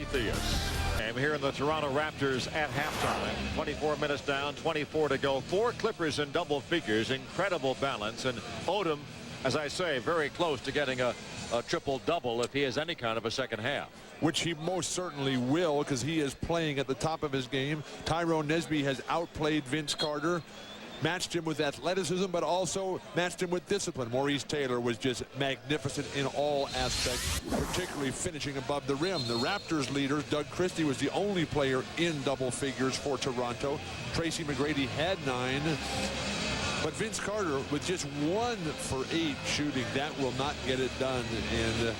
And here in the Toronto Raptors at halftime. 24 minutes down, 24 to go. 4 Clippers in double figures. Incredible balance. And Odom, as I say, very close to getting a triple-double if he has any kind of a second half. Which he most certainly will, because he is playing at the top of his game. Tyrone Nesby has outplayed Vince Carter, matched him with athleticism, but also matched him with discipline. Maurice Taylor was just magnificent in all aspects, particularly finishing above the rim. The Raptors leader, Doug Christie, was the only player in double figures for Toronto. Tracy McGrady had 9. But Vince Carter, with just 1 for 8 shooting, that will not get it done. And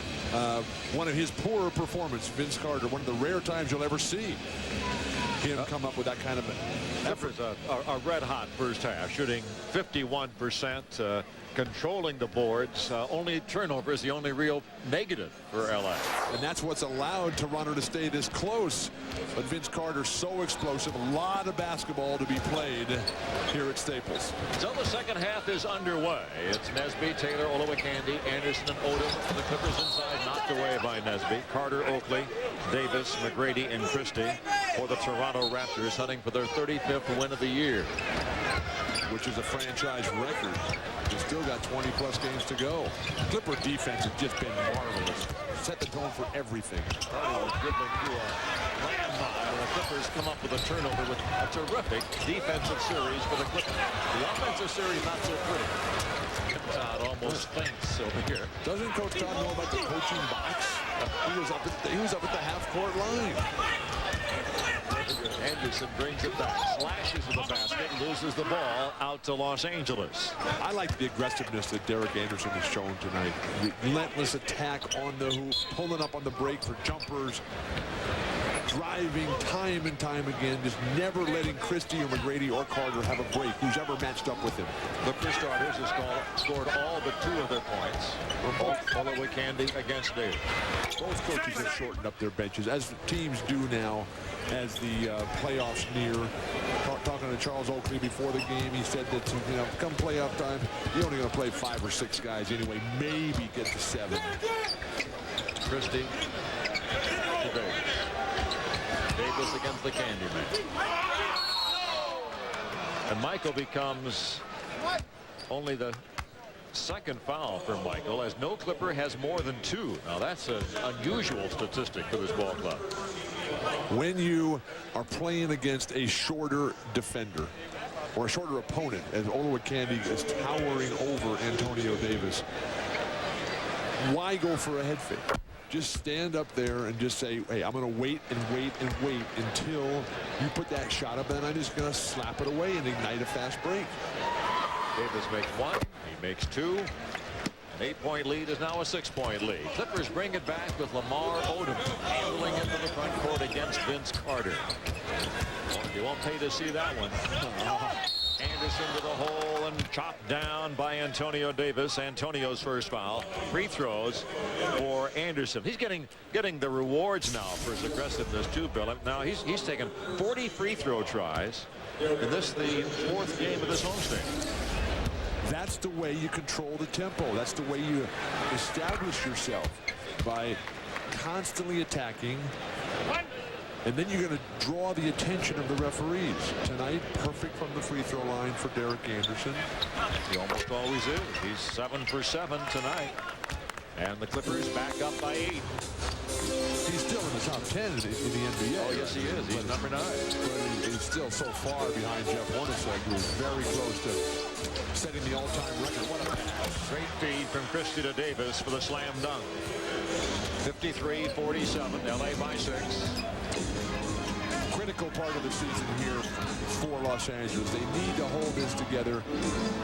one of his poorer performance, Vince Carter, one of the rare times you'll ever see him come up with that kind of effort. A red-hot first half, shooting 51%, controlling the boards. Only turnover is the only real negative for LA. And that's what's allowed Toronto to stay this close. But Vince Carter so explosive. A lot of basketball to be played here at Staples. So the second half is underway. It's Nesby, Taylor, Olowokandi, Anderson, and Odom. The Clippers inside, knocked away by Nesby. Carter, Oakley, Davis, McGrady, and Christie for the Toronto Raptors, hunting for their 35th win of the year, which is a franchise record. They've still got 20-plus games to go. Clipper defense has just been marvelous. Set the tone for everything. Carter was dribbling through a landmine. The Clippers come up with a turnover with a terrific defensive series for the Clippers. The offensive series not so pretty. Todd almost faints over here. Doesn't Coach Todd know about the coaching box? He was up at the half-court line. Anderson brings it back, slashes to the basket, loses the ball out to Los Angeles. I like the aggressiveness that Derek Anderson has shown tonight. Relentless attack on the hoop, pulling up on the break for jumpers, driving time and time again, just never letting Christie or McGrady or Carter have a break, who's ever matched up with him. The first starters have scored all but 2 of their points. Olowokandi against Davis. Both coaches have shortened up their benches, as teams do now as the playoffs near. Talking to Charles Oakley before the game, he said that, you know, come playoff time, you're only going to play 5 or 6 guys anyway, maybe get to 7. Christie to Davis. Davis against the Candyman. And Michael becomes only the second foul for Michael, as no Clipper has more than 2. Now that's an unusual statistic for this ball club. When you are playing against a shorter defender or a shorter opponent, as Olowokandi is towering over Antonio Davis, why go for a head fake? Just stand up there and just say, hey, I'm going to wait and wait and wait until you put that shot up, and I'm just going to slap it away and ignite a fast break. Davis makes 1. He makes 2. An 8-point lead is now a 6-point lead. Clippers bring it back with Lamar Odom handling into the front court against Vince Carter. You won't pay to see that one. Anderson to the hole and chopped down by Antonio Davis. Antonio's first foul. Free throws for Anderson. He's getting the rewards now for his aggressiveness too, Bill. Now he's taken 40 free throw tries, and this is the 4th game of this homestand. That's the way you control the tempo. That's the way you establish yourself, by constantly attacking. And then you're going to draw the attention of the referees. Tonight, perfect from the free throw line for Derek Anderson. He almost always is. He's 7 for 7 tonight. And the Clippers back up by 8. He's still in the top 10 in the NBA. Oh, yes, he is. He's number 9. But he's still so far behind Jeff Hornacek, who is very close to setting the all-time record. What a pass. Great feed from Christie to Davis for the slam dunk. 53-47, LA by 6. Critical part of the season here for Los Angeles. They need to hold this together.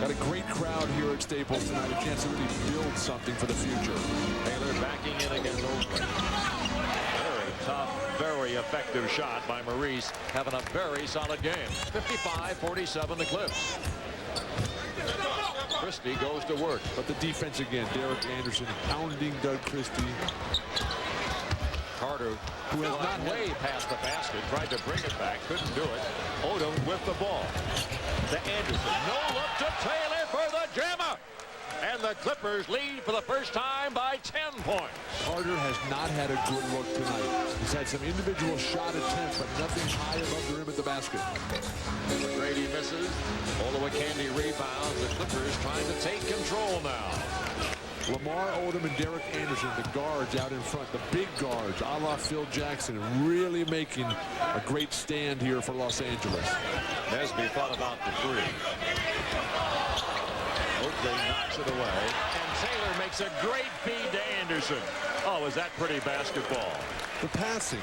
Got a great crowd here at Staples tonight. A chance to really build something for the future. Taylor backing in against Oakley. Very tough, very effective shot by Maurice. Having a very solid game. 55-47 the Clips. Christie goes to work. But the defense again, Derek Anderson pounding Doug Christie. Carter, who has not way past the basket, tried to bring it back, couldn't do it. Odom with the ball. To Anderson. No look to Taylor for the jammer. And the Clippers lead for the first time by 10 points. Carter has not had a good look tonight. He's had some individual shot attempts, but nothing high above the rim at the basket. McGrady misses. Olowokandi rebounds. The Clippers trying to take control now. Lamar Odom and Derek Anderson, the guards out in front, the big guards, a la Phil Jackson, really making a great stand here for Los Angeles. Nesby thought about the three. Oakley knocks it away, and Taylor makes a great feed to Anderson. Oh, is that pretty basketball? The passing,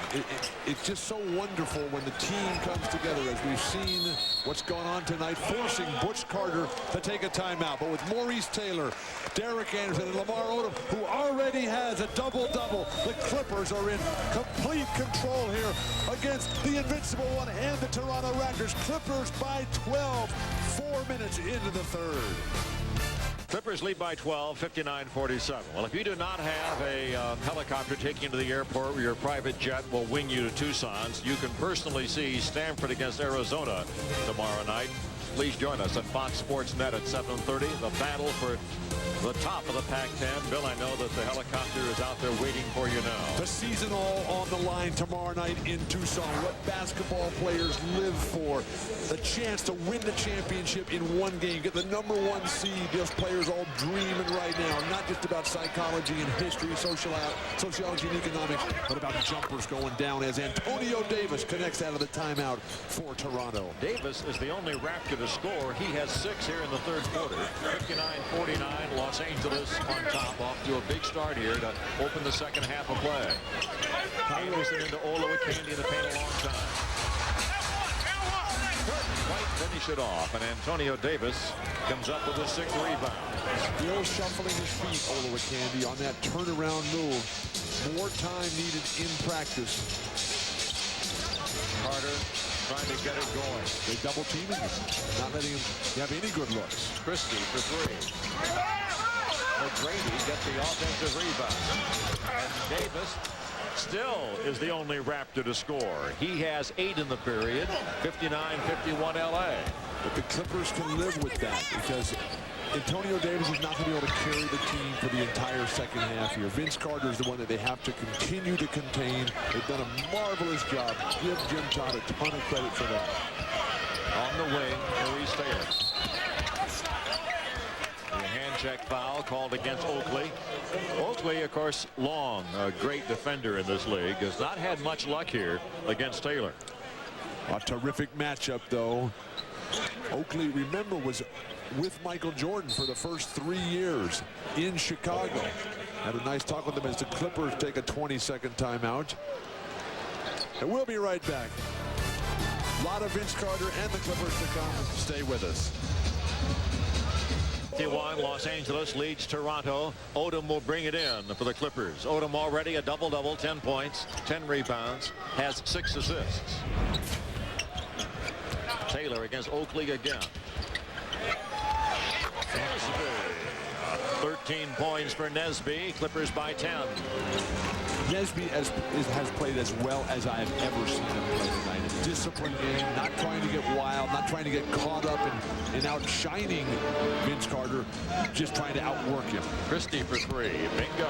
it's just so wonderful when the team comes together, as we've seen what's going on tonight, forcing Butch Carter to take a timeout. But with Maurice Taylor, Derek Anderson, and Lamar Odom, who already has a double-double, the Clippers are in complete control here against the invincible one and the Toronto Raptors. Clippers by 12, 4 minutes into the third. Clippers lead by 12, 59-47. Well, if you do not have a helicopter taking you to the airport where your private jet will wing you to Tucson, you can personally see Stanford against Arizona tomorrow night. Please join us at Fox Sports Net at 7:30. The battle for the top of the Pac-10. Bill, I know that the helicopter is out there waiting for you now. The season all on the line tomorrow night in Tucson. What basketball players live for. The chance to win the championship in one game. Get the #1 seed. Those players all dreaming right now. Not just about psychology and history, sociology and economics, but about jumpers going down as Antonio Davis connects out of the timeout for Toronto. Davis is the only Raptor to score. He has 6 here in the third quarter. 59-49. Los Angeles on top, off to a big start here to open the second half of play. Anderson into Olowokandi in the paint a long time. White finish it off, and Antonio Davis comes up with a 6th rebound. Still shuffling his feet, Olowokandi, on that turnaround move. More time needed in practice. Carter trying to get it going. They double teaming him, not letting him have any good looks. Christie for 3. McGrady gets the offensive rebound. And Davis still is the only Raptor to score. He has 8 in the period. 59-51 LA. But the Clippers can live with that because Antonio Davis is not going to be able to carry the team for the entire second half here. Vince Carter is the one that they have to continue to contain. They've done a marvelous job. Give Jim Todd a ton of credit for that. On the wing, Maurice Taylor. The hand check foul called against Oakley. Oakley, of course, long, a great defender in this league, has not had much luck here against Taylor. A terrific matchup, though. Oakley, remember, was with Michael Jordan for the first 3 years in Chicago. Had a nice talk with them as the Clippers take a 20-second timeout. And we'll be right back. A lot of Vince Carter and the Clippers to come. Stay with us. 51, Los Angeles leads Toronto. Odom will bring it in for the Clippers. Odom already a double-double, 10 points, 10 rebounds, has 6 assists. Taylor against Oakley again. 13 points for Nesby. Clippers by 10. Nesby has played as well as I have ever seen him play tonight. A disciplined game, not trying to get wild, not trying to get caught up in outshining Vince Carter, just trying to outwork him. Christie for 3. Bingo.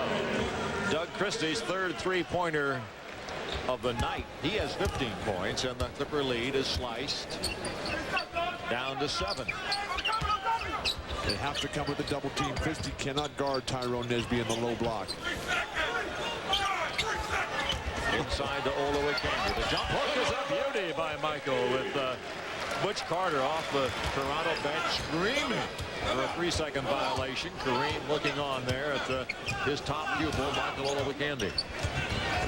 Doug Christie's 3rd three-pointer of the night. He has 15 points, and the Clipper lead is sliced down to 7. They have to come with a double team. Christie cannot guard Tyrone Nesby in the low block. Inside to Olowokandi. The jump hook is a beauty by Michael with Butch Carter off the Toronto bench screaming for a 3-second violation. Kareem looking on there at his top pupil, Michael Olowokandi.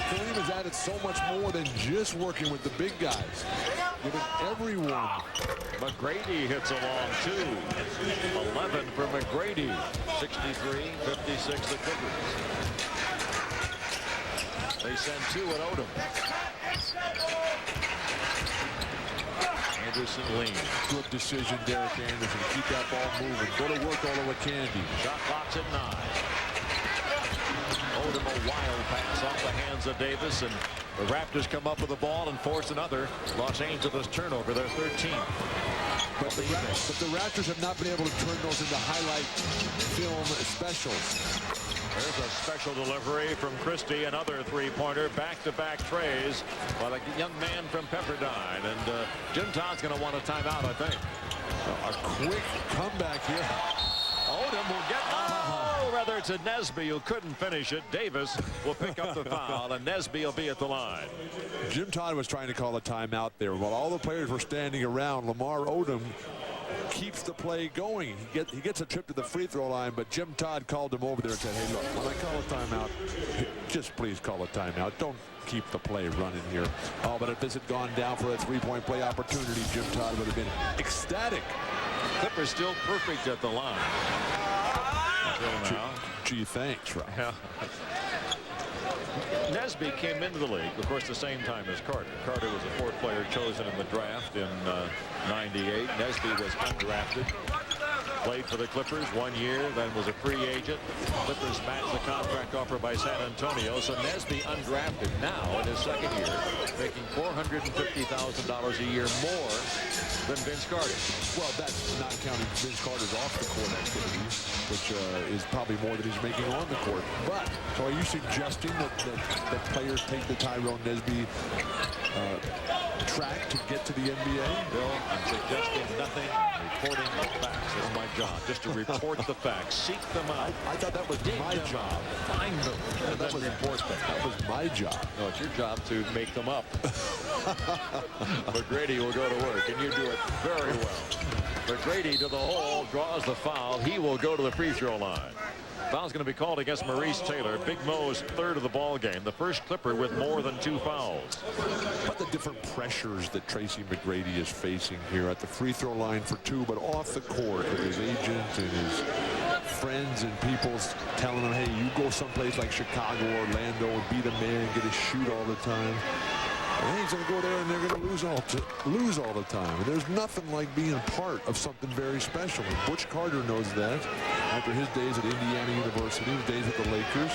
Kareem has added so much more than just working with the big guys. Giving everyone. McGrady hits along too. 11 for McGrady. 63-56 the Clippers. They send 2 at Odom. Anderson leans. Good decision, Derek Anderson. Keep that ball moving. Go to work, Olowokandi. Shot clock's at 9. Odom a wild pass off the hands of Davis, and the Raptors come up with the ball and force another Los Angeles turnover, their 13th. But the Raptors have not been able to turn those into highlight film specials. There's a special delivery from Christie, another three-pointer, back-to-back trays by the young man from Pepperdine. And Jim Todd's going to want a timeout, I think. A quick comeback here. Odom will get, rather it's a Nesby who couldn't finish it. Davis will pick up the foul, and Nesby will be at the line. Jim Todd was trying to call a timeout there. While all the players were standing around, Lamar Odom keeps the play going. He gets a trip to the free throw line, but Jim Todd called him over there and said, hey, look, when I call a timeout, just please call a timeout. Don't keep the play running here. Oh, but if this had gone down for a three-point play opportunity, Jim Todd would have been ecstatic. Clippers still perfect at the line. Gee, thanks, Rob. Yeah. Nesby came into the league, of course, the same time as Carter. Carter was the fourth player chosen in the draft in '98. Nesby was undrafted. Played for the Clippers 1 year, then was a free agent. Clippers matched the contract offer by San Antonio, so Nesby undrafted now in his second year, making $450,000 a year more than Vince Carter. Well, that's not counting Vince Carter's off-the-court activities, which is probably more than he's making on the court. But, so are you suggesting that players take the Tyrone Nesby track to get to the NBA? Bill, I'm suggesting nothing. Reporting the facts is my job. Just to report the facts. Seek them out. I thought that was my job. Find them. And then report them. That was my job. No, it's your job to make them up. McGrady will go to work, and you do it very well. McGrady to the hole, draws the foul. He will go to the free throw line. Foul's going to be called against Maurice Taylor. Big Mo's third of the ball game. The first Clipper with more than 2 fouls. But the different pressures that Tracy McGrady is facing here at the free throw line for 2, but off the court with his agent and his friends and people telling him, hey, you go someplace like Chicago or Orlando and be the man, get a shoot all the time. And he's going to go there and they're going to lose all the time. And there's nothing like being part of something very special. And Butch Carter knows that after his days at Indiana University, his days with the Lakers.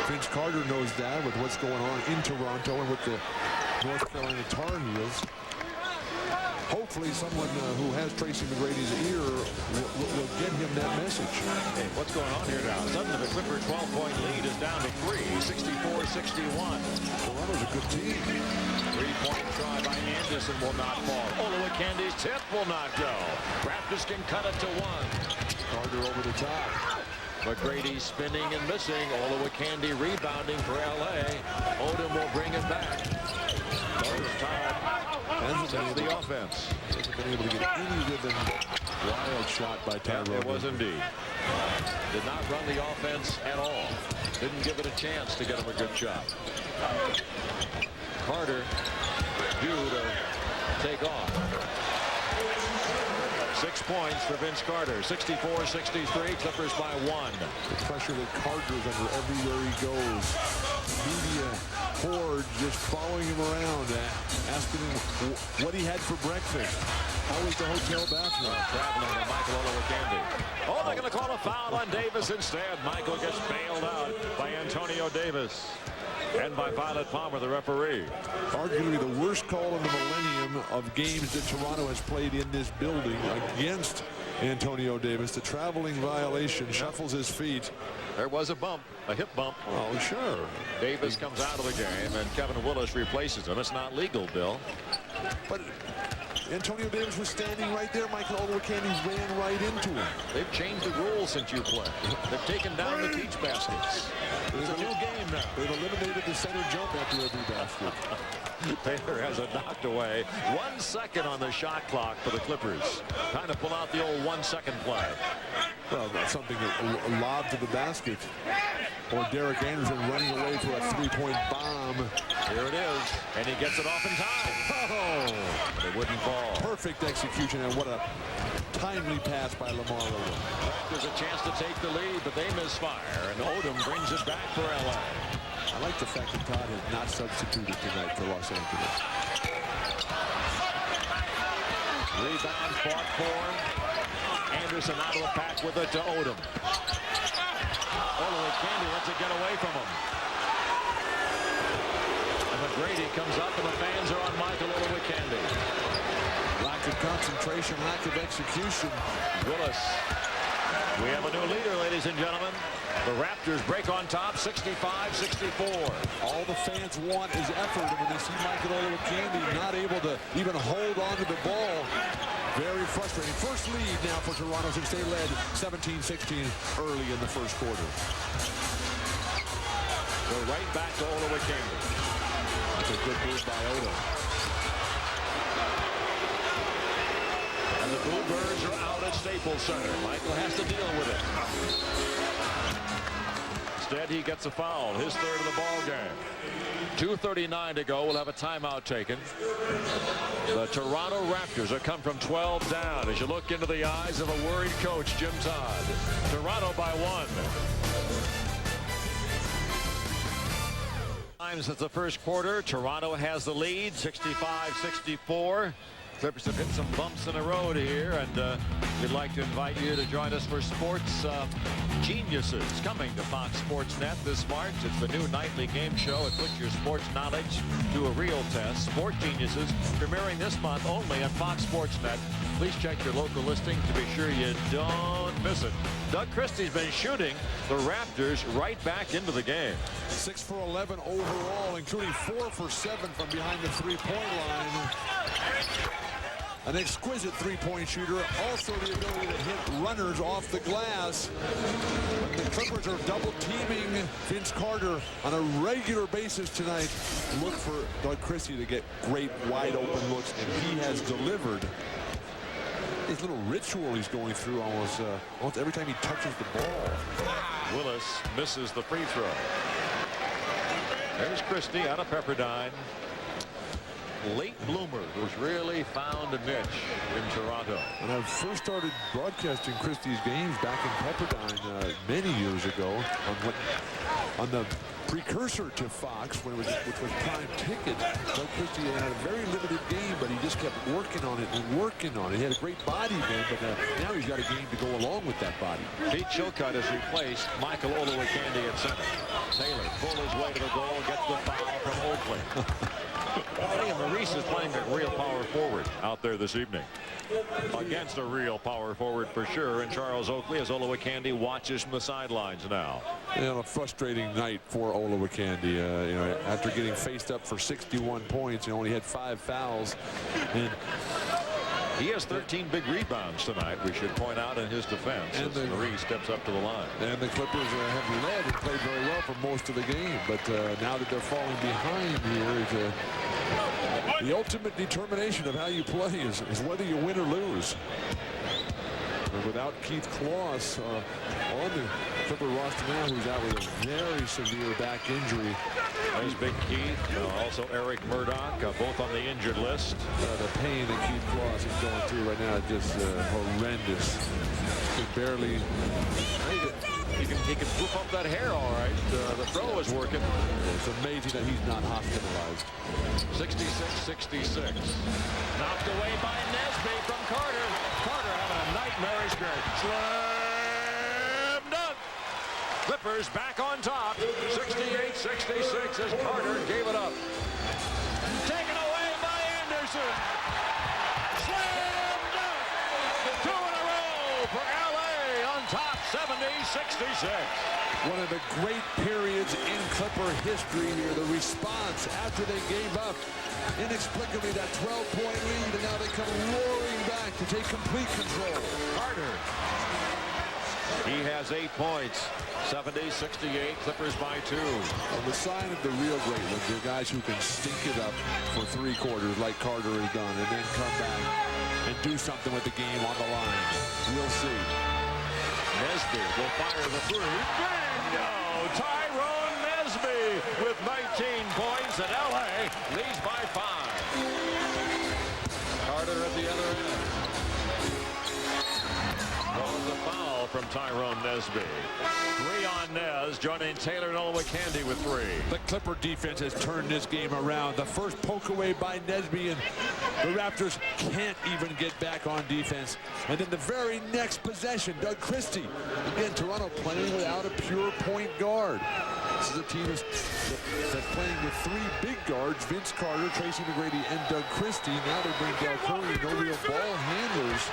Vince Carter knows that with what's going on in Toronto and with the North Carolina Tar Heels. Hopefully someone who has Tracy McGrady's ear will get him that message. Hey, what's going on here now? Suddenly the Clipper 12-point lead is down to 3, 64-61. Toronto's a good team. 3-point try by Anderson will not fall. Olowokandi tip will not go. Raptors can cut it to 1. Carter over the top. McGrady spinning and missing. Olowokandi rebounding for L.A. Odom will bring it back. Carter's tired. That's the offense. Hasn't been able to get any rhythm. Wild shot by Tyrone. Yeah, it was indeed. Did not run the offense at all. Didn't give it a chance to get him a good shot. Carter due to take off. 6 points for Vince Carter. 64-63. Clippers by 1. The pressure that Carter's under everywhere he goes. Media horde just following him around, asking him what he had for breakfast. How was the hotel bathroom? Traveling to Michael Olowokandi. Oh, they're going to call a foul on Davis instead. Michael gets bailed out by Antonio Davis. And by Violet Palmer, the referee. Arguably the worst call in the millennium of games that Toronto has played in this building against Antonio Davis. The traveling violation, shuffles his feet. There was a bump, a hip bump. Oh, sure. Davis comes out of the game, and Kevin Willis replaces him. It's not legal, Bill. But Antonio Davis was standing right there. Michael Olowokandi ran right into him. They've changed the rules since you played. They've taken down the beach baskets. It's a new game now. They've eliminated the center jump after every basket. Taylor has it knocked away. 1 second on the shot clock for the Clippers. Trying to pull out the old 1 second play. Well, that's something that lobbed to the basket. Or Derek Anderson running away for a 3-point bomb. Here it is. And he gets it off in time. Oh, it wouldn't fall. Perfect execution, and what a timely pass by Lamar Odom. There's a chance to take the lead, but they misfire, and Odom brings it back for L.A. I like the fact that Todd has not substituted tonight for Los Angeles. Rebound fought for. Anderson out of the pack with it to Odom. Olowokandi lets it get away from him. And McGrady comes up, and the fans are on Michael Olowokandi. Lots of concentration, lack of execution. Willis. We have a new leader, ladies and gentlemen. The Raptors break on top, 65-64. All the fans want is effort, and when they see Michael Olowokandi not able to even hold on to the ball, very frustrating. First lead now for Toronto since they led 17-16 early in the first quarter. We're right back to Olowokandi. That's a good move by Odo. And the Bluebirds are out at Staples Center. Michael has to deal with it. Instead, he gets a foul, his third of the ball game. 2:39 to go. We'll have a timeout taken. The Toronto Raptors have come from 12 down as you look into the eyes of a worried coach, Jim Todd. Toronto by 1. Times at the first quarter. Toronto has the lead, 65-64. Clippers have hit some bumps in the road here, and we'd like to invite you to join us for Sports Geniuses, coming to Fox Sports Net this March. It's the new nightly game show. It puts your sports knowledge to a real test. Sport Geniuses premiering this month only on Fox Sports Net. Please check your local listing to be sure you don't miss it. Doug Christie's been shooting the Raptors right back into the game. 6 for 11 overall, including 4 for 7 from behind the three-point line. An exquisite three-point shooter, also the ability to hit runners off the glass. The Clippers are double-teaming Vince Carter on a regular basis tonight. Look for Doug Christie to get great wide-open looks, and he has delivered. His little ritual he's going through almost every time he touches the ball. Willis misses the free throw. There's Christie out of Pepperdine. Late bloomer who's really found a niche in Toronto. When I first started broadcasting Christie's games back in Pepperdine many years ago on the precursor to Fox, which was Prime Ticket, Doug Christie had a very limited game, but he just kept working on it and working on it. He had a great body then, but now he's got a game to go along with that body. Pete Chilcutt has replaced Michael Olowokandi at center. Taylor pulled his way to the goal, gets the foul from Oakley. Maurice is playing a real power forward out there this evening. Against a real power forward for sure, and Charles Oakley as Olowokandi watches from the sidelines now. And a frustrating night for Olowokandi. After getting faced up for 61 points, he only had 5 fouls. And he has 13 big rebounds tonight, we should point out in his defense, as Maurice steps up to the line. And the Clippers have led and played very well for most of the game, but now that they're falling behind here, the ultimate determination of how you play is whether you win or lose. And without Keith Kloss on the Clipper roster now, who's out with a very severe back injury. There's Big Keith, also Eric Murdoch, both on the injured list. The pain that Keith Kloss is going through right now is just horrendous. He barely. He can swoop up that hair all right. The throw is working. It's amazing that he's not hospitalized. 66-66. Knocked away by Nesby from Carter. Carter having a nightmarish game. Slam dunk. Clippers back on top. 68-66 as Carter gave it up. Taken away by Anderson. Slam dunk. 2 in a row for LA on top, 70-66. One of the great periods in Clipper history here. The response after they gave up inexplicably that 12-point lead, and now they come roaring back to take complete control. Carter. He has 8 points. 70-68. Clippers by 2. Well, the sign of the real great ones are guys who can stink it up for 3 quarters like Carter has done, and then come back and do something with the game on the line. We'll see. Nesby will fire the three. Bingo! Tyrone Nesby with 19 points, and LA leads by 5. Carter at the other end. Calls a foul from Tyrone Nesby. 3 on Nez, joining Taylor and Olowokandi with 3. The Clipper defense has turned this game around. The first poke away by Nesby, and the Raptors can't even get back on defense. And then the very next possession, Doug Christie. Again, Toronto playing without a pure point guard. This is a team that's playing with three big guards, Vince Carter, Tracy McGrady, and Doug Christie. Now they bring Del Curry, no real ball handlers,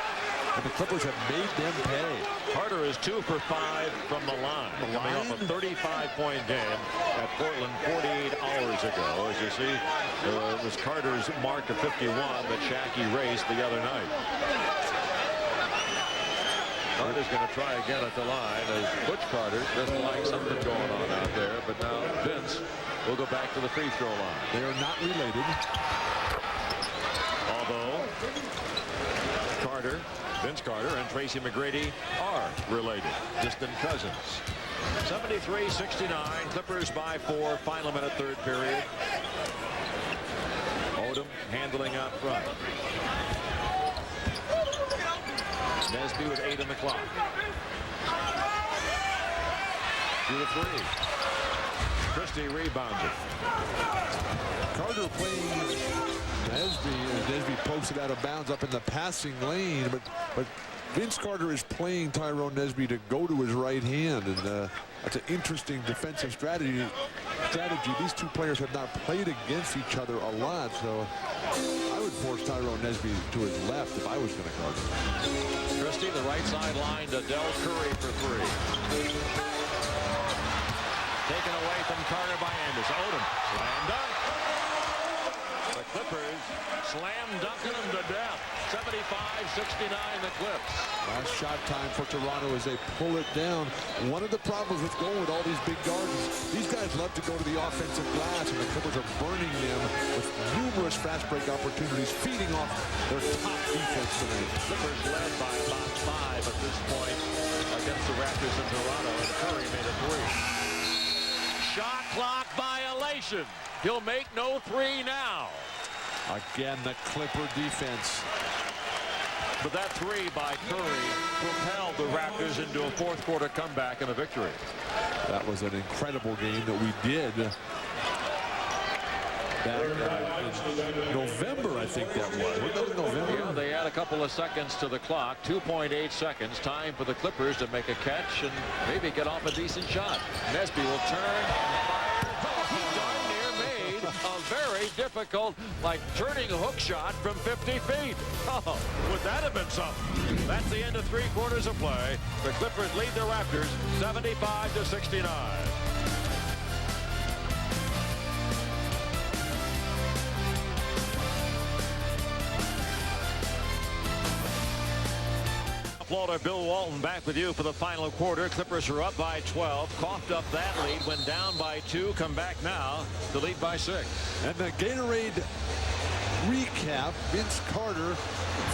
and the Clippers have made them pay. Carter is 2 for 5 from the line. Coming off a 35-point game at Portland 48 hours ago. As you see, it was Carter's mark of 51 that Shaq erased the other night. Carter's going to try again at the line as Butch Carter doesn't like something going on out there. But now Vince will go back to the free throw line. They are not related. Although Vince Carter and Tracy McGrady are related. Distant cousins. 73-69. Clippers by 4. Final minute, third period. Odom handling out front. Nesby with 8 on the clock. To the three. Christie rebounds it. Carter playing Nesby. Nesby posted out of bounds up in the passing lane, but Vince Carter is playing Tyrone Nesby to go to his right hand, and that's an interesting defensive strategy. These two players have not played against each other a lot, so I would force Tyrone Nesby to his left if I was going to guard him. Christie, the right sideline to Del Curry for 3. Taken away from Carter by Anderson. Odom, slam dunk. The Clippers slam dunking them to death. 75-69 the Clips. Last shot time for Toronto as they pull it down. One of the problems with going with all these big guards is these guys love to go to the offensive glass, and the Clippers are burning them with numerous fast break opportunities, feeding off their top defense tonight. Clippers led by about 5 at this point against the Raptors in Toronto, and Curry made a 3. Shot clock violation. He'll make no 3 now. Again, the Clipper defense. But that 3 by Curry propelled the Raptors into a fourth quarter comeback and a victory. That was an incredible game that we did back in November, I think that was. Wasn't that in November? Yeah, they add a couple of seconds to the clock. 2.8 seconds. Time for the Clippers to make a catch and maybe get off a decent shot. Nesby will turn and fire. He darn near made a very difficult, like turning hook shot from 50 feet. Oh, would that have been something? That's the end of 3 quarters of play. The Clippers lead the Raptors 75-69. Florida, Bill Walton back with you for the final quarter. Clippers are up by 12. Coughed up that lead. Went down by 2. Come back now to lead by 6. And the Gatorade recap. Vince Carter,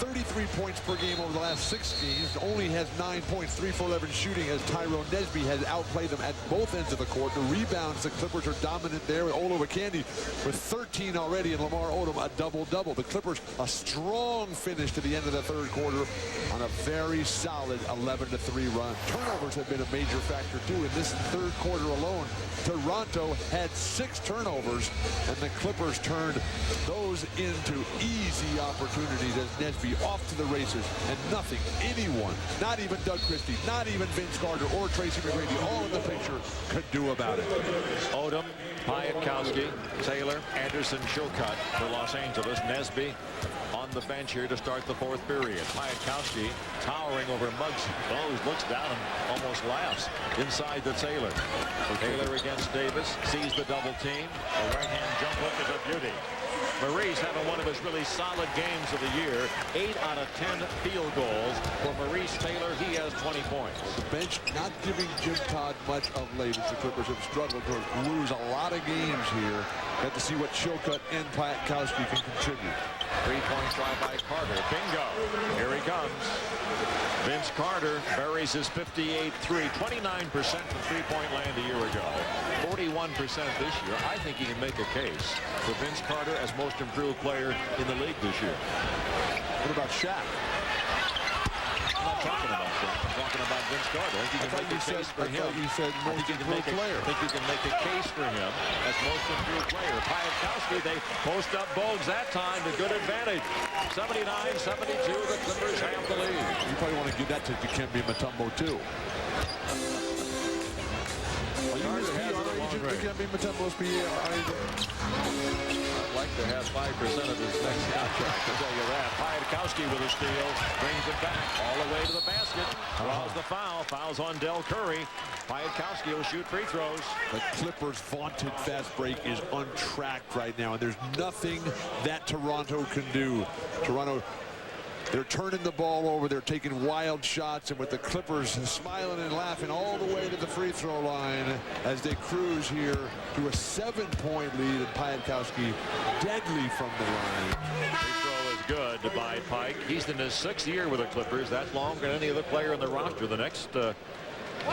33 points per game over the last 6 games. Only has 9 points, 3 for 11 shooting, as Tyrone Nesby has outplayed them at both ends of the court. The rebounds, the Clippers are dominant there with Olo Candy with 13 already, and Lamar Odom a double-double. The Clippers a strong finish to the end of the third quarter on a very solid 11-3 run. Turnovers have been a major factor too. In this third quarter alone, Toronto had 6 turnovers, and the Clippers turned those into easy opportunities as Nesby off to the races, and nothing anyone, not even Doug Christie, not even Vince Carter or Tracy McGrady, all in the picture, could do about it. Odom, Piatkowski, Taylor, Anderson, Chilcutt for Los Angeles. Nesby on the bench here to start the fourth period. Piatkowski towering over Muggsy. Bowes looks down and almost laughs inside the Taylor. Taylor against Davis, sees the double team. The right-hand jump hook is a beauty. Maurice having one of his really solid games of the year. 8 out of 10 field goals for Maurice Taylor. He has 20 points. The bench not giving Jim Todd much of late as the Clippers have struggled to lose a lot of games here. Got to see what Chilcutt and Piatkowski can contribute. 3-point try by Carter. Bingo. Here he comes. Vince Carter buries his 58-3. 29% from three-point land a year ago. 41% this year. I think he can make a case for Vince Carter as most improved player in the league this year. What about Shaq? I'm not talking about Shaq. I'm talking about Vince Carter. I think you can make a case for him. You said most improved player. I think you can make a case for him as most improved player. Piatkowski, they post up Bogues that time to good advantage. 79-72, the Clippers have the lead. You probably want to give that to Dikembe Mutombo too. be Matembos be I'd like to have 5% of his next contract, I'll tell you that. Piatkowski with a steal, brings it back all the way to the basket, draws the foul, fouls on Del Curry. Piatkowski will shoot free throws. The Clippers' vaunted fast break is untracked right now, and there's nothing that Toronto can do. Toronto, they're turning the ball over. They're taking wild shots, and with the Clippers smiling and laughing all the way to the free throw line as they cruise here to a 7-point lead, and Piatkowski deadly from the line. Free throw is good by Pike. He's in his 6th year with the Clippers. That's longer than any other player in the roster. The next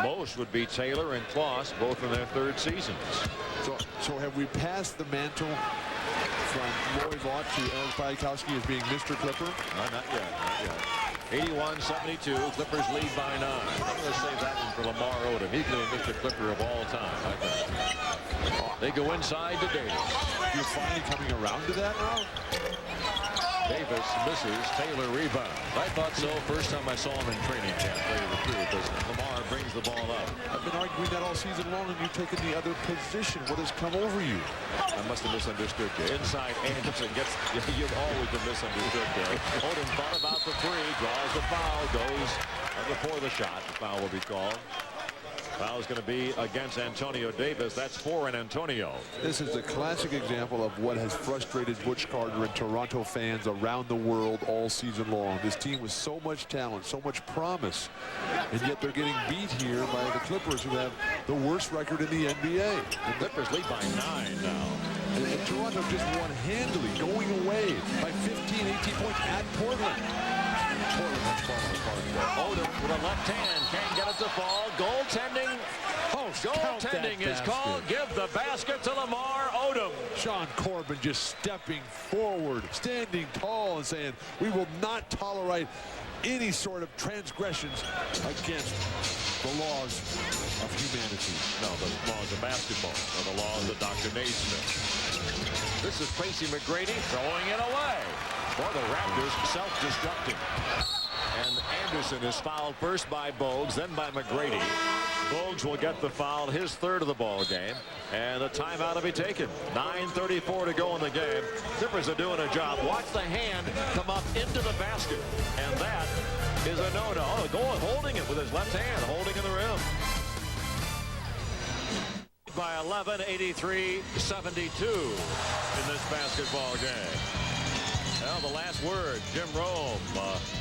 most would be Taylor and Kloss, both in their 3rd seasons. So have we passed the mantle from Lloyd Vaught to Aaron Piatkowski as being Mr. Clipper? Not yet. 81-72. Clippers lead by 9. I'm going to save that one for Lamar Odom. He's going to be Mr. Clipper of all time, I think. They go inside to Davis. You're finally coming around to that now? Davis misses. Taylor rebounds. I thought so first time I saw him in training camp, tell you the truth, as Lamar brings the ball up. I've been arguing that all season long, and you've taken the other position. What has come over you? I must have misunderstood you. Inside Anderson gets, you've always been misunderstood there. Odom thought about the 3, draws the foul, goes before the shot. The foul will be called. Foul is going to be against Antonio Davis. That's 4 in Antonio. This is a classic example of what has frustrated Butch Carter and Toronto fans around the world all season long. This team with so much talent, so much promise, and yet they're getting beat here by the Clippers, who have the worst record in the NBA. The Clippers lead by 9 now. And Toronto just won handily, going away by 15, 18 points at Portland. Portland has fallen apart. Odom with a left hand, can't get it to fall. Goaltending. Goaltending is called. Give the basket to Lamar Odom. Sean Corbin just stepping forward, standing tall and saying, we will not tolerate any sort of transgressions against the laws of humanity. No, the laws of basketball, or the laws of Dr. Naismith. This is Tracy McGrady throwing it away. For the Raptors, self-destructing. And Anderson is fouled first by Bogues, then by McGrady. Bogues will get the foul, his 3rd of the ball game, and a timeout to be taken. 9:34 to go in the game. Clippers are doing a job. Watch the hand come up into the basket, and that is a no-no. Oh, Gold holding it with his left hand, holding in the rim. By 11, 83-72 in this basketball game. Well, the last word, Jim Rome,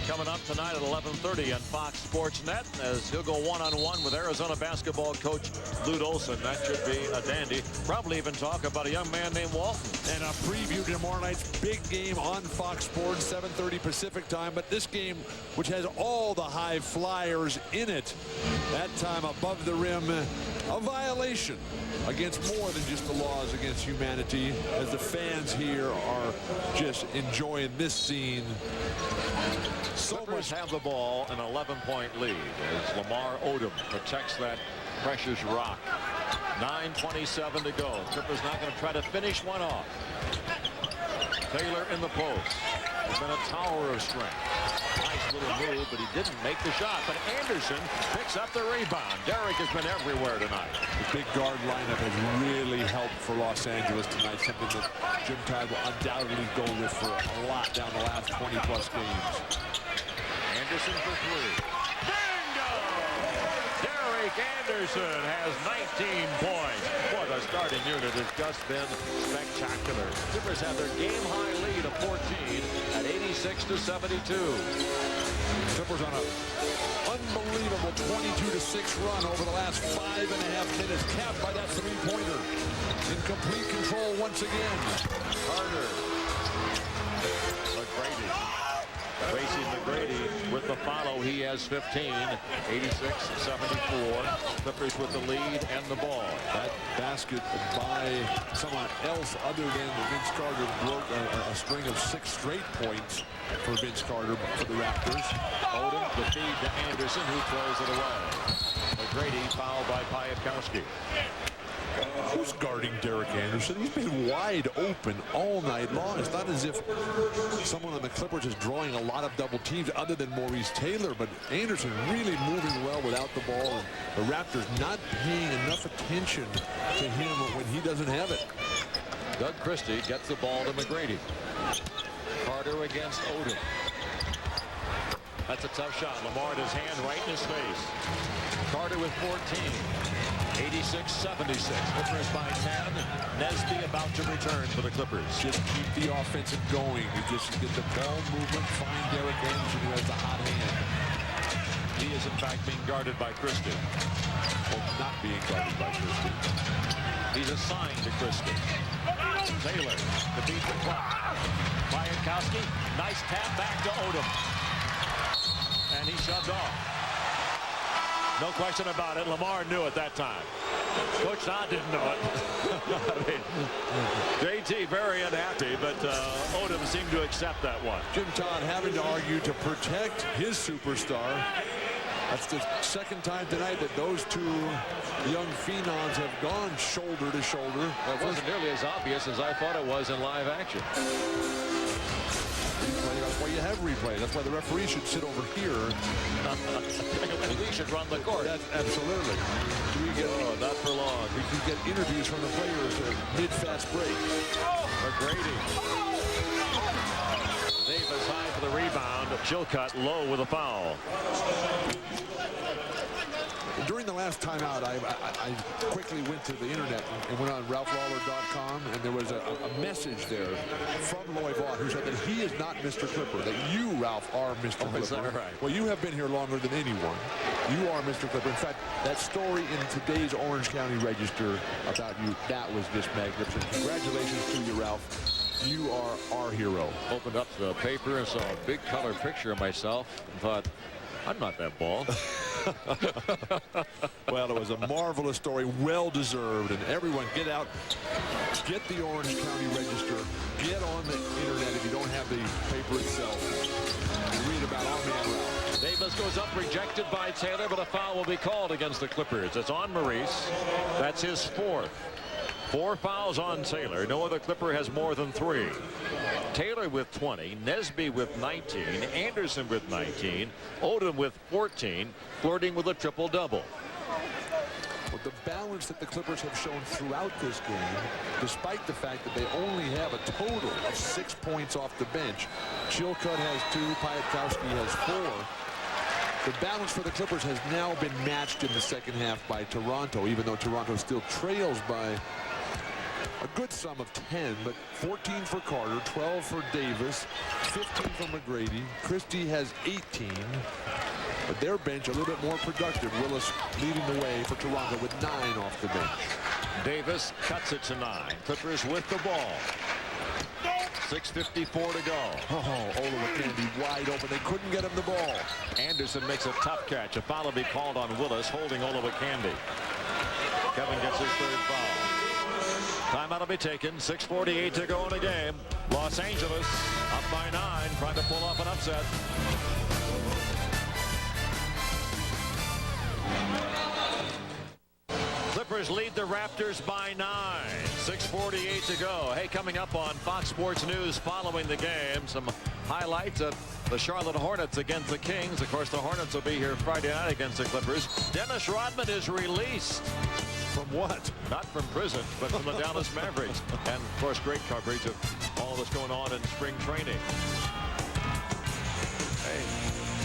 coming up tonight at 11:30 on Fox Sports Net, as he'll go one-on-one with Arizona basketball coach Lute Olson. That should be a dandy. Probably even talk about a young man named Walton. And a preview to tomorrow night's big game on Fox Sports, 7:30 Pacific time. But this game, which has all the high flyers in it, that time above the rim, a violation against more than just the laws against humanity, as the fans here are just enjoying this scene. So Clippers much have the ball, an 11-point lead as Lamar Odom protects that precious rock. 9:27 to go. Clippers not going to try to finish one off. Taylor in the post. It's been a tower of strength. Nice little move, but he didn't make the shot. But Anderson picks up the rebound. Derrick has been everywhere tonight. The big guard lineup has really helped for Los Angeles tonight, something that Jim Tide will undoubtedly go with for a lot down the last 20-plus games. Anderson for 3. Bingo! Derrick Anderson has 19 points. Boy, the starting unit has just been spectacular. Clippers have their game-high lead of 14 at 86-72. Clippers on an unbelievable 22-6 run over the last 5.5 minutes, capped by that 3-pointer. In complete control once again. Carter. McGrady. Tracy McGrady with the follow. He has 15. 86-74. Clippers with the lead and the ball. That basket by someone else other than Vince Carter broke a string of 6 straight points for Vince Carter for the Raptors. Odom, the feed to Anderson, who throws it away. McGrady fouled by Piatkowski. Who's guarding Derek Anderson? He's been wide open all night long. It's not as if someone on the Clippers is drawing a lot of double teams other than Maurice Taylor, but Anderson really moving well without the ball. And the Raptors not paying enough attention to him when he doesn't have it. Doug Christie gets the ball to McGrady. Carter against Odom. That's a tough shot. Lamar at his hand right in his face. Carter with 14. 86-76. Clippers by 10. Nesby about to return for the Clippers. Just keep the offensive going. You just get the ball movement. Find Derek Anderson, who has the hot hand. He is in fact being guarded by Christie. Well, not being guarded by Christie. He's assigned to Christie. Taylor to beat the clock. Piatkowski, nice tap back to Odom. And he shoved off. No question about it. Lamar knew it that time. Coach Todd didn't know it. I mean, JT very unhappy, but Odom seemed to accept that one. Jim Todd having to argue to protect his superstar. That's the second time tonight that those two young phenoms have gone shoulder to shoulder. Well, it wasn't nearly as obvious as I thought it was in live action. That's why you have replay. That's why the referee should sit over here. He should run the court. That's absolutely. Not for long. We can get interviews from the players mid-fast break. McGrady. Davis high for the rebound. Chilcutt low with a foul. During the last timeout, I quickly went to the internet and went on RalphLawler.com, and there was a message there from Loy Vaught, who said that he is not Mr. Clipper, that you, Ralph, are Mr. Clipper. Is that right? Well, you have been here longer than anyone. You are Mr. Clipper. In fact, that story in today's Orange County Register about you, that was just magnificent. Congratulations to you, Ralph. You are our hero. Opened up the paper and saw a big color picture of myself and thought, I'm not that bald. Well, it was a marvelous story, well deserved, and everyone get out, get the Orange County Register, get on the internet if you don't have the paper itself, and read about our man Ralph. Davis goes up, rejected by Taylor, but a foul will be called against the Clippers. It's on Maurice. That's his fourth. 4 fouls on Taylor. No other Clipper has more than 3. Taylor with 20, Nesby with 19, Anderson with 19, Odom with 14, flirting with a triple-double. But the balance that the Clippers have shown throughout this game, despite the fact that they only have a total of 6 points off the bench. Chilcutt has 2, Piatkowski has 4. The balance for the Clippers has now been matched in the second half by Toronto, even though Toronto still trails by a good sum of 10, but 14 for Carter, 12 for Davis, 15 for McGrady. Christie has 18, but their bench a little bit more productive. Willis leading the way for Toronto with 9 off the bench. Davis cuts it to 9. Clippers with the ball. 6:54 to go. Oh, Olowokandi wide open. They couldn't get him the ball. Anderson makes a tough catch. A foul will be called on Willis, holding Olowokandi. Kevin gets his 3rd foul. Timeout will be taken. 6:48 to go in the game. Los Angeles up by 9, trying to pull off an upset. Clippers lead the Raptors by 9. 6:48 to go. Hey, coming up on Fox Sports News following the game, some highlights of the Charlotte Hornets against the Kings. Of course, the Hornets will be here Friday night against the Clippers. Dennis Rodman is released. From what? Not from prison, but from the Dallas Mavericks. And, of course, great coverage of all that's going on in spring training. Hey,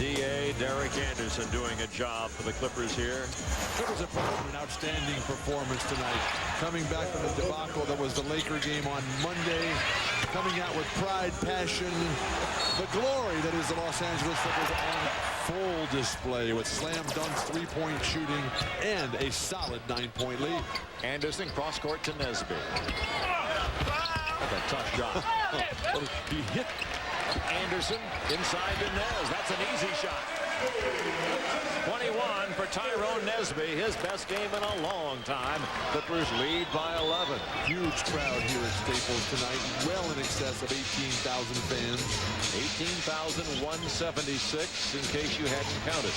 D.A. Derek Anderson doing a job for the Clippers here. Clippers have put up an outstanding performance tonight. Coming back from the debacle that was the Laker game on Monday. Coming out with pride, passion, the glory that is the Los Angeles Clippers on full display with slam dunks, 3-point shooting, and a solid 9-point lead. Anderson cross-court to Nesby. That's a tough shot. He hit Anderson inside to Nez. That's an easy shot. 21 for Tyrone Nesby, his best game in a long time. Clippers lead by 11. Huge crowd here at Staples tonight, well in excess of 18,000 fans. 18,176 in case you hadn't counted.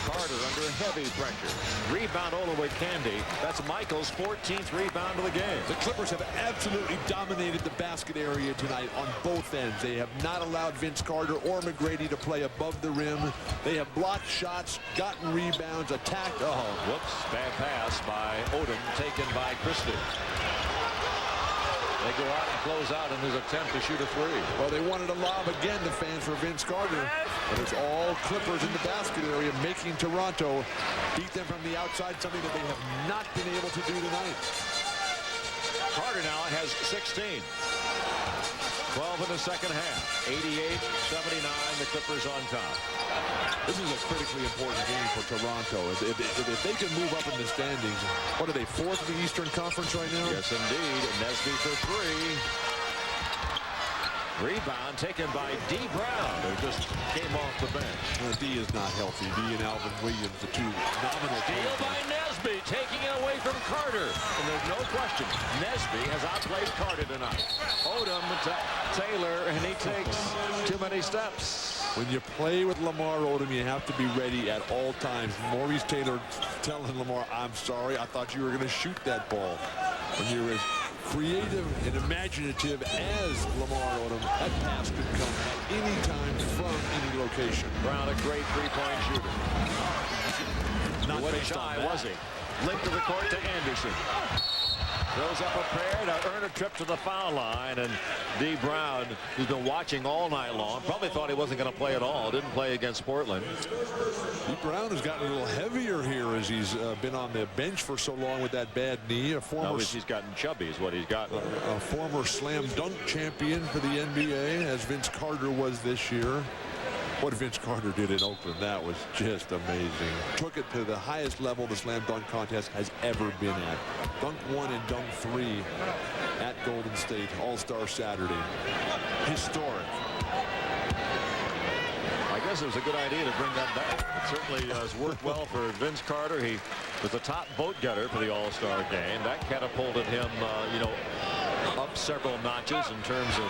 Carter under heavy pressure. Rebound Olowokandi. That's Michael's 14th rebound of the game. The Clippers have absolutely dominated the basket area tonight on both ends. They have not allowed Vince Carter or McGrady to play above the rim. They have blocked shots, gotten rebounds, attacked. Oh, whoops. Bad pass by Odom, taken by Christie. They go out and close out in his attempt to shoot a three. Well, they wanted a lob again, the fans, for Vince Carter. But it's all Clippers in the basket area, making Toronto beat them from the outside, something that they have not been able to do tonight. Carter now has 16. 12 in the second half. 88-79, the Clippers on top. This is a critically important game for Toronto. If they can move up in the standings, what are they, fourth in the Eastern Conference right now? Yes, indeed. Nesby for three. Rebound taken by D. Brown, who just came off the bench. D is not healthy. D and Alvin Williams, the two nominal. Steal by Nesby, taking it away from Carter. And there's no question, Nesby has outplayed Carter tonight. Odom to Taylor, and he takes too many steps. When you play with Lamar Odom, you have to be ready at all times. Maurice Taylor telling Lamar, I'm sorry, I thought you were going to shoot that ball. When you're as creative and imaginative as Lamar Odom, that pass could come at any time from any location. Brown, a great three-point shooter. Not wasn't shy, was he? Linked to the court to Anderson. Throws up a pair to earn a trip to the foul line, and D. Brown, who's been watching all night long, probably thought he wasn't going to play at all. Didn't play against Portland. D. Brown has gotten a little heavier here as he's been on the bench for so long with that bad knee. He's gotten chubby is what he's gotten. A former slam dunk champion for the NBA, as Vince Carter was this year. What Vince Carter did in Oakland, that was just amazing. Took it to the highest level the slam dunk contest has ever been at. Dunk 1 and dunk 3 at Golden State All-Star Saturday. Historic. I guess it was a good idea to bring that back. It certainly has worked well for Vince Carter. He was the top vote getter for the All-Star game. That catapulted him, up several notches in terms of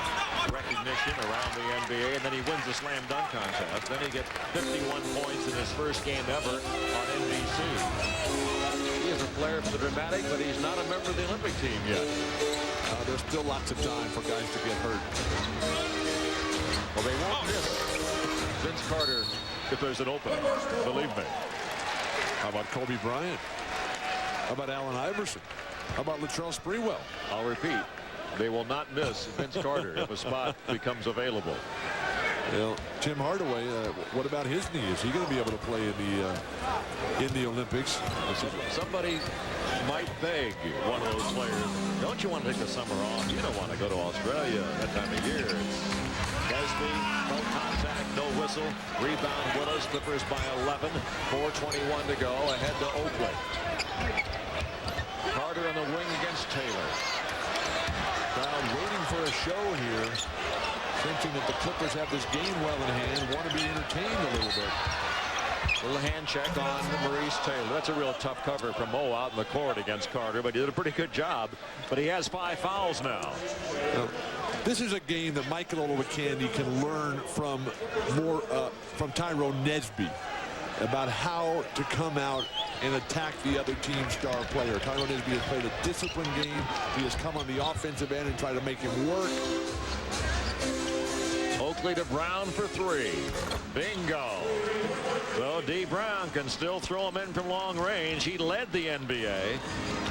recognition around the NBA, and then he wins the slam dunk contest. Then he gets 51 points in his first game ever on NBC. He is a player for the Dramatic, but he's not a member of the Olympic team yet. There's still lots of time for guys to get hurt. Well, they won't miss Vince Carter if there's an opening, believe me. How about Kobe Bryant? How about Allen Iverson? How about Latrell Sprewell? I'll repeat. They will not miss Vince Carter if a spot becomes available. Well, Tim Hardaway, what about his knee? Is he going to be able to play in the Olympics? Somebody might beg one of those players, don't you want to take the summer off? You don't want to go to Australia that time of year. It's Nesby, no contact, no whistle. Rebound Willis, Clippers by 11. 4:21 to go, ahead to Oakley. Carter on the wing against Taylor. Crowd waiting for a show here, sensing that the Clippers have this game well in hand, want to be entertained a little bit. Little hand check on Maurice Taylor. That's a real tough cover from Mo out in the court against Carter, but he did a pretty good job. But he has 5 fouls now. This is a game that Michael Olowokandi can learn from Tyrone Nesby about how to come out and attack the other team's star player. Tyrone Nesby has played a disciplined game. He has come on the offensive end and tried to make him work. Oakley to Brown for 3. Bingo. So D. Brown can still throw him in from long range. He led the NBA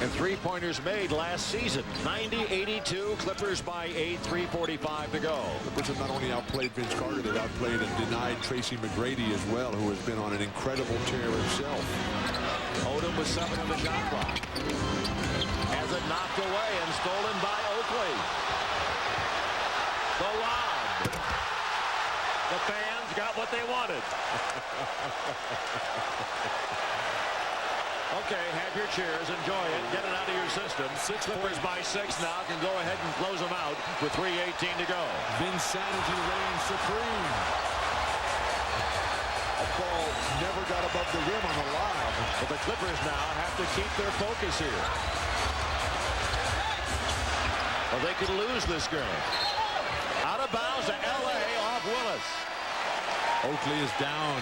in three-pointers made last season. 90-82, Clippers by 8, 3:45 to go. Clippers have not only outplayed Vince Carter, they've outplayed and denied Tracy McGrady as well, who has been on an incredible tear himself. Odom with 7 on the shot clock. Has it knocked away and stolen by Oakley. The lob. The fans got what they wanted. Okay, have your cheers, enjoy it, get it out of your system. Clippers by 6 now, can go ahead and close them out with 3:18 to go. Vinsanity reigns supreme. A ball never got above the rim on the lob. But the Clippers now have to keep their focus here. Or they could lose this game. Out of bounds to L.A. off Willis. Oakley is down.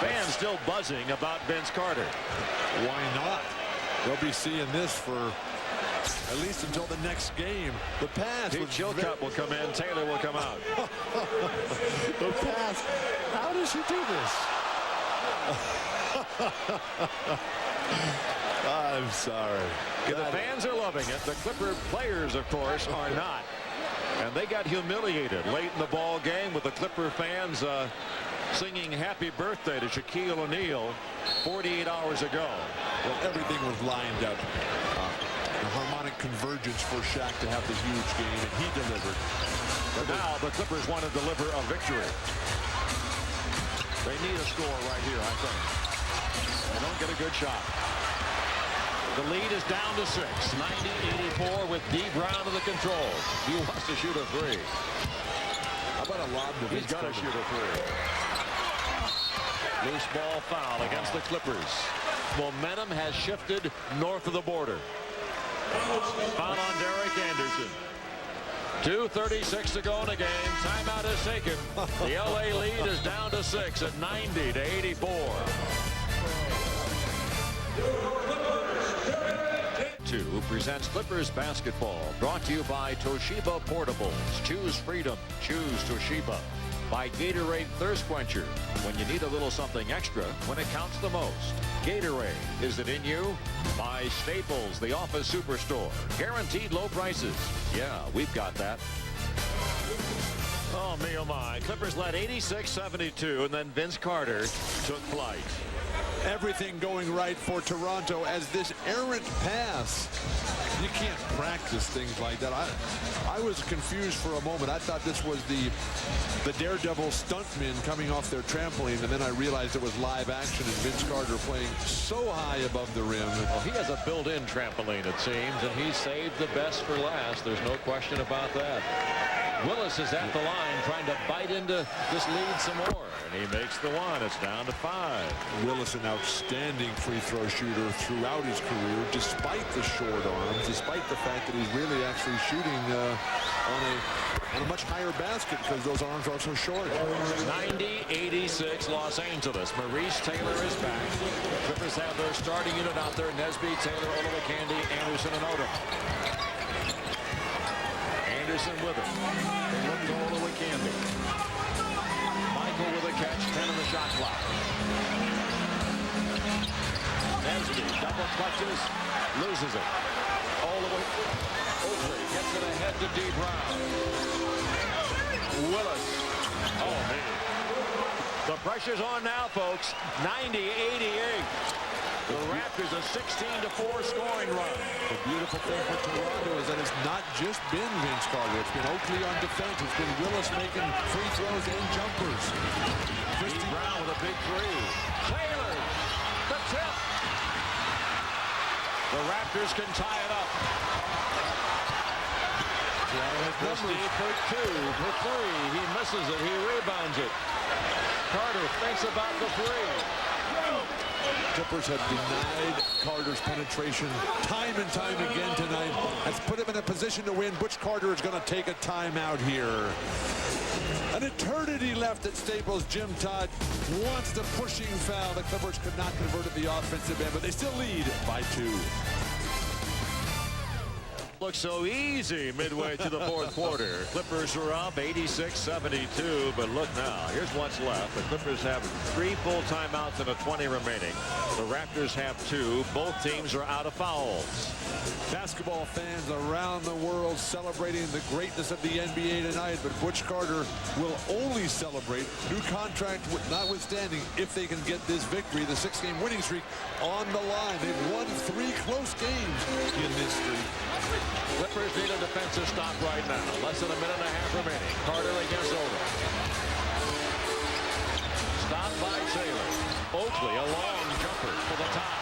Fans still buzzing about Vince Carter. Why not? They'll be seeing this for at least until the next game. The pass. Pete Chilcutt will come in. Taylor will come out. The pass. How does he do this? I'm sorry. The fans are loving it. The Clipper players, of course, are not. And they got humiliated late in the ball game with the Clipper fans singing happy birthday to Shaquille O'Neal 48 hours ago. Well, everything was lined up. A harmonic convergence for Shaq to have the huge game, and he delivered. But now the Clippers want to deliver a victory. They need a score right here, I think. They don't get a good shot. The lead is down to 6. 90-84 with D. Brown to the controls. He wants to shoot a three. How about a lob to Vince He's got to shoot a three. Loose ball foul against the Clippers. Momentum has shifted north of the border. Foul on Derek Anderson. 2:36 to go in the game. Timeout is taken. The LA lead is down to 6 at 90-84. 2 presents Clippers basketball, brought to you by Toshiba Portables. Choose freedom. Choose Toshiba. By Gatorade Thirst Quencher. When you need a little something extra, when it counts the most. Gatorade. Is it in you? By Staples, the office superstore. Guaranteed low prices. Yeah, we've got that. Oh, me, oh, my. Clippers led 86-72, and then Vince Carter took flight. Everything going right for Toronto as this errant pass. You can't practice things like that. I was confused for a moment. I thought this was the Daredevil stuntmen coming off their trampoline, and then I realized it was live action and Vince Carter playing so high above the rim. Well, he has a built-in trampoline, it seems, and he saved the best for last. There's no question about that. Willis is at the line trying to bite into this lead some more, and he makes the one. It's down to 5. Willis, an outstanding free throw shooter throughout his career, despite the short arms, despite the fact that he's really actually shooting on a much higher basket because those arms are so short. 90-86 Los Angeles. Maurice Taylor is back. Clippers have their starting unit out there. Nesby, Taylor, Olowokandi, Anderson, and Odom. Anderson with it. They look to Olowokandi. Michael with a catch, 10 on the shot clock. Nesby double clutches, loses it. Oakley gets it ahead to D. Brown. Willis. Oh, man. The pressure's on now, folks. 90-88. The Raptors a 16-4 scoring run. The beautiful thing for Toronto is that it's not just been Vince Carter. It's been Oakley on defense. It's been Willis making free throws and jumpers. D. Brown with a big three. Taylor, the tip. The Raptors can tie it up. Christie for 2, for 3. He misses it. He rebounds it. Carter thinks about the 3. Clippers have denied Carter's penetration time and time again tonight. Has put him in a position to win. Butch Carter is going to take a timeout here. An eternity left at Staples. Jim Todd wants the pushing foul. The Clippers could not convert at the offensive end, but they still lead by 2. Looks so easy midway through the fourth quarter. Clippers are up 86-72, but look now, here's what's left. The Clippers have 3 full timeouts and a 20 remaining. The Raptors have 2. Both teams are out of fouls. Basketball fans around the world celebrating the greatness of the NBA tonight, but Butch Carter will only celebrate, new contract notwithstanding, if they can get this victory, the 6-game winning streak on the line. They've won 3 close games in this streak. Clippers need a defensive stop right now. Less than a minute and a half remaining. Carter against Odom. Stop by Taylor. Oakley, a long jumper for the top.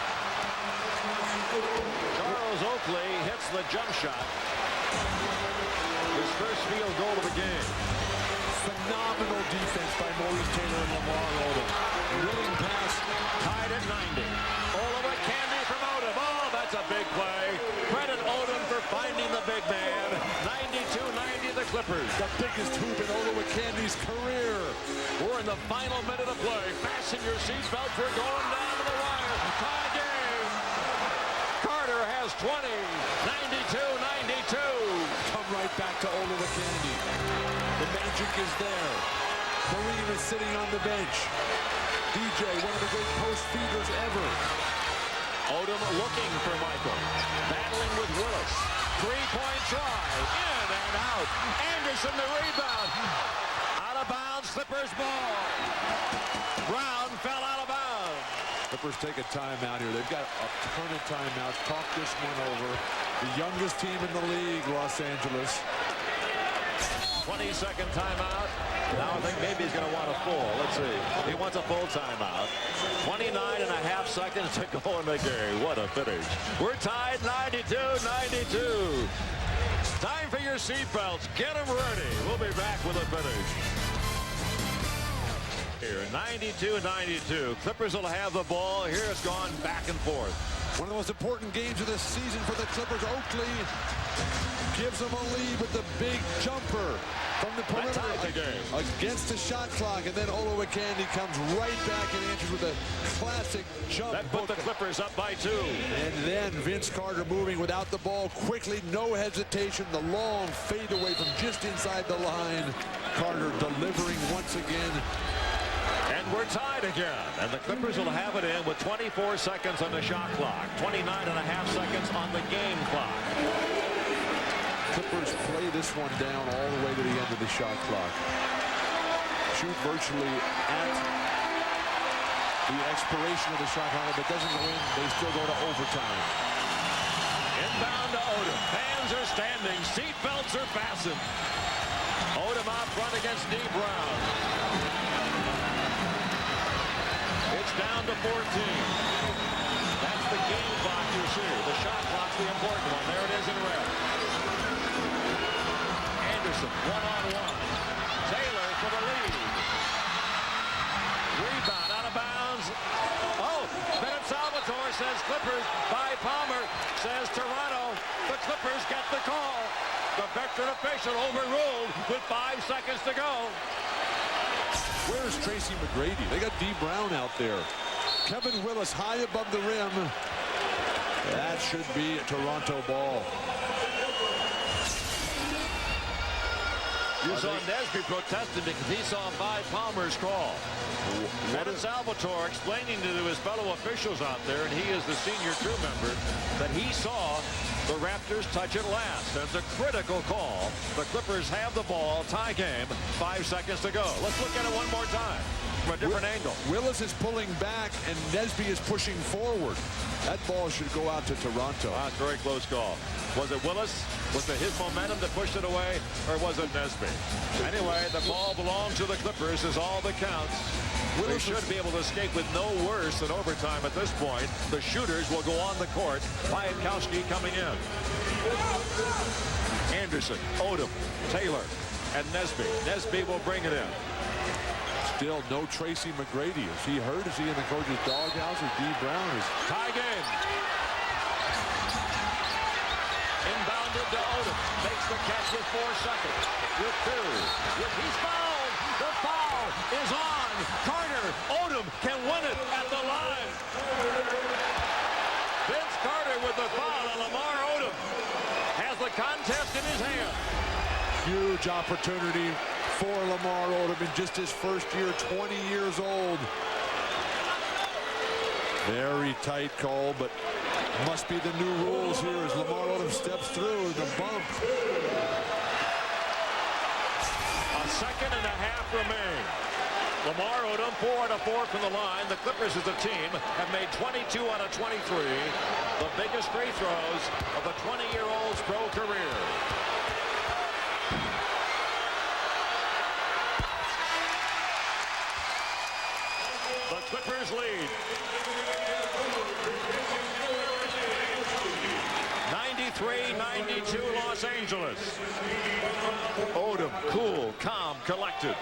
Charles Oakley hits the jump shot. His first field goal of the game. Phenomenal defense by Maurice Taylor and Lamar Odom. Willing pass. Tied at 90. Olowokandi from Odom. Oh, that's a big play. Credit Odom for finding the big man. 92-90 the Clippers. The biggest hoop in Olowokandi career. We're in the final minute of play. Fasten your seatbelts. We're going down to the wire. Tie game. Carter has 20. 92-92. Come right back to Olowokandi. The magic is there. Marine is sitting on the bench. DJ, one of the great post feeders ever. Odom looking for Michael. Battling with Willis. Three-point try. In and out. Anderson the rebound. Out of bounds. Clippers ball. Brown fell out of bounds. Clippers take a timeout here. They've got a ton of timeouts. Talk this one over. The youngest team in the league, Los Angeles. 20-second timeout. Now I think maybe he's going to want a full. Let's see. He wants a full timeout. 29.5 seconds to go in the game. What a finish. We're tied 92-92. Time for your seatbelts. Get them ready. We'll be back with a finish. Here, 92-92. Clippers will have the ball. Here it's gone back and forth. One of the most important games of this season for the Clippers. Oakley gives them a lead with the big jumper from the perimeter against the shot clock, and then Olowokandi comes right back and answers with a classic jump. That put the Clippers up by 2. And then Vince Carter moving without the ball quickly, no hesitation, the long fade away from just inside the line. Carter delivering once again. And we're tied again. And the Clippers will have it in with 24 seconds on the shot clock. 29.5 seconds on the game clock. Clippers play this one down all the way to the end of the shot clock. Shoot virtually at the expiration of the shot clock. If it doesn't go in, they still go to overtime. Inbound to Odom. Fans are standing. Seat belts are fastened. Odom out front against D. Brown. It's down to 14. That's the game clock you see. The shot clock's the important one. There it is in red. Anderson, one-on-one. Taylor for the lead. Rebound out of bounds. Oh, Bennett Salvatore says Clippers by Palmer. Says Toronto. The Clippers get the call. The veteran official overruled with 5 seconds to go. Where's Tracy McGrady? They got D. Brown out there. Kevin Willis high above the rim. That should be a Toronto ball. You saw Nesby protesting because he saw by Palmer's call. Bennett Salvatore explaining to his fellow officials out there, and he is the senior crew member, that he saw the Raptors touch it last. That's a critical call. The Clippers have the ball. Tie game. 5 seconds to go. Let's look at it one more time from a different angle. Willis is pulling back, and Nesby is pushing forward. That ball should go out to Toronto. Ah, very close call. Was it Willis? Was it his momentum that pushed it away, or was it Nesby? Anyway, the ball belongs to the Clippers is all that counts. They should be able to escape with no worse than overtime at this point. The shooters will go on the court. Piatkowski coming in. Anderson, Odom, Taylor, and Nesby. Nesby will bring it in. Still no Tracy McGrady. Is he hurt? Is he in the coach's doghouse? Or D. Brown is tie game. Inbounded to Odom. Makes the catch with 4 seconds. With 2. He's fouled. The foul is on. Carter. Odom can win it at the line. Vince Carter with the foul, and Lamar Odom has the contest in his hand. Huge opportunity for Lamar Odom in just his first year, 20 years old. Very tight call, but must be the new rules here as Lamar Odom steps through the bump. A second and a half remain. Lamar Odom 4 out of 4 from the line. The Clippers as a team have made 22 out of 23. The biggest free throws of the 20-year-old's pro career. The Clippers lead. 93-92 Los Angeles. Odom, cool, calm, collected.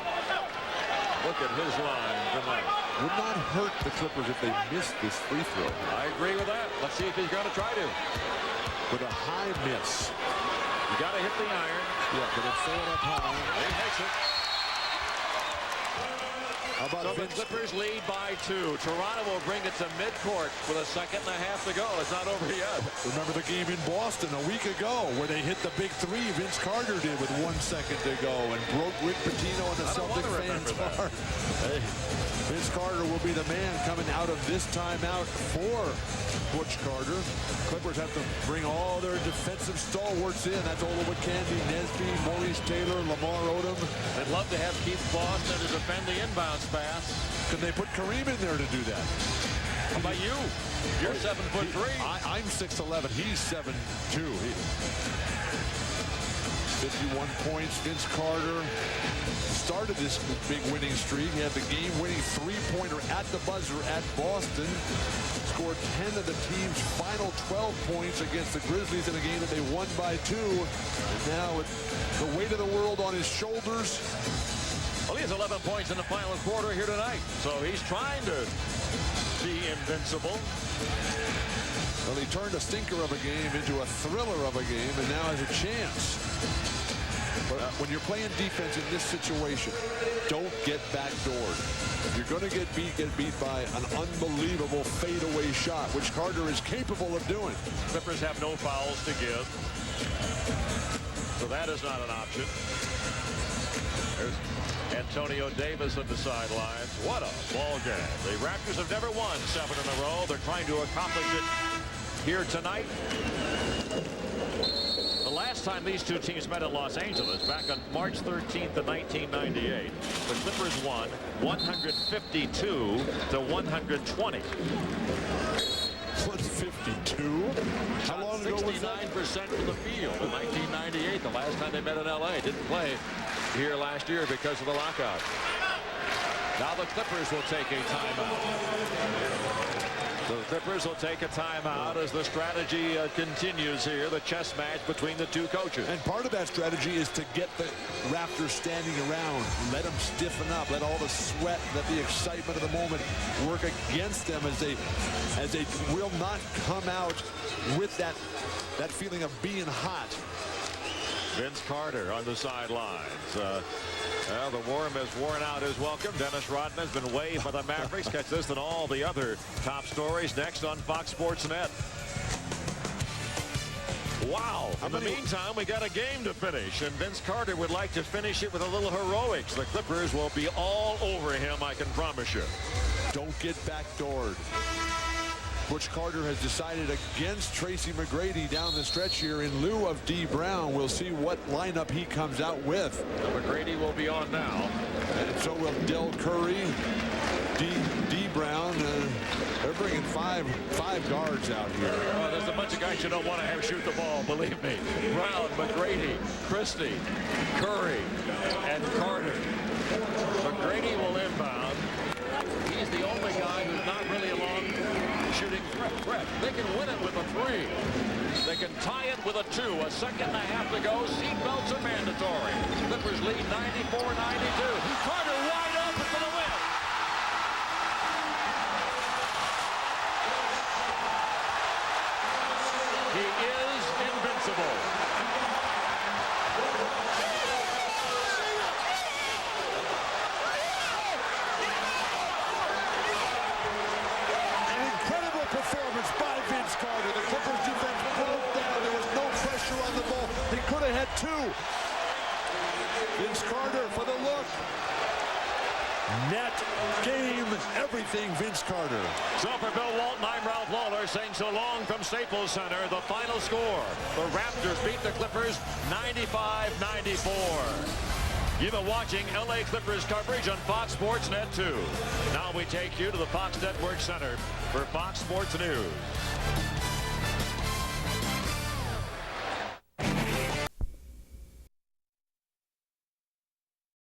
Look at his line tonight. Would not hurt the Clippers if they missed this free throw. I agree with that. Let's see if he's going to try to. With a high miss. You got to hit the iron. Yeah, but it's throwing up high. He makes it. How about So the Vince? Clippers lead by 2. Toronto will bring it to midcourt with a second and a half to go. It's not over yet. Remember the game in Boston a week ago where they hit the big 3 Vince Carter did with 1 second to go and broke Rick Pitino and the Celtic fans' heart. Hey, Vince Carter will be the man coming out of this timeout for Butch Carter. Clippers have to bring all their defensive stalwarts in. That's Oluwa Candy, Nesby, Maurice Taylor, Lamar Odom. They'd love to have Keith Boston to defend the inbounds pass. Can they put Kareem in there to do that? How about you? You're 7'3". I'm 6'11". He's 7'2". 51 points. Vince Carter started this big winning streak. He had the game-winning three-pointer at the buzzer at Boston. Scored 10 of the team's final 12 points against the Grizzlies in a game that they won by 2. And now with the weight of the world on his shoulders. Well, he has 11 points in the final quarter here tonight. So he's trying to be invincible. Well, he turned a stinker of a game into a thriller of a game and now has a chance. But when you're playing defense in this situation, don't get backdoored. If you're going to get beat by an unbelievable fadeaway shot, which Carter is capable of doing. Clippers have no fouls to give. So that is not an option. There's Antonio Davis on the sidelines. What a ball game. The Raptors have never won 7 in a row. They're trying to accomplish it here tonight. The last time these two teams met in Los Angeles, back on March 13th of 1998, the Clippers won 152 to 120. 152? How long ago was that? 69% from the field in 1998, the last time they met in L.A. Didn't play here last year because of the lockout. Now the Clippers will take a timeout. So the Clippers will take a timeout as the strategy continues here, the chess match between the two coaches. And part of that strategy is to get the Raptors standing around, let them stiffen up, let all the sweat, let the excitement of the moment work against them as they will not come out with that feeling of being hot. Vince Carter on the sidelines. Well, the worm has worn out his welcome. Dennis Rodman has been waived by the Mavericks. Catch this and all the other top stories next on Fox Sports Net. Wow. In the meantime, we got a game to finish, and Vince Carter would like to finish it with a little heroics. The Clippers will be all over him, I can promise you. Don't get backdoored. Butch Carter has decided against Tracy McGrady down the stretch here in lieu of D. Brown. We'll see what lineup he comes out with. McGrady will be on now. And so will Del Curry, D. Brown. They're bringing five guards out here. There's a bunch of guys you don't want to have shoot the ball, believe me. Brown, McGrady, Christie, Curry, and Carter. McGrady will inbound. He's the only guy who's not really a long shooting threat. They can win it with a 3. They can tie it with a 2. A second and a half to go. Seatbelts are mandatory. Clippers lead 94-92. Carter wide open for the win. He is invincible. Performance by Vince Carter. The Clippers defense broke down. There was no pressure on the ball. He could have had 2. Vince Carter for the look. Net, game, everything Vince Carter. So for Bill Walton, I'm Ralph Lawler saying so long from Staples Center. The final score. The Raptors beat the Clippers 95-94. You've been watching LA Clippers coverage on Fox Sports Net 2. Now we take you to the Fox Network Center for Fox Sports News.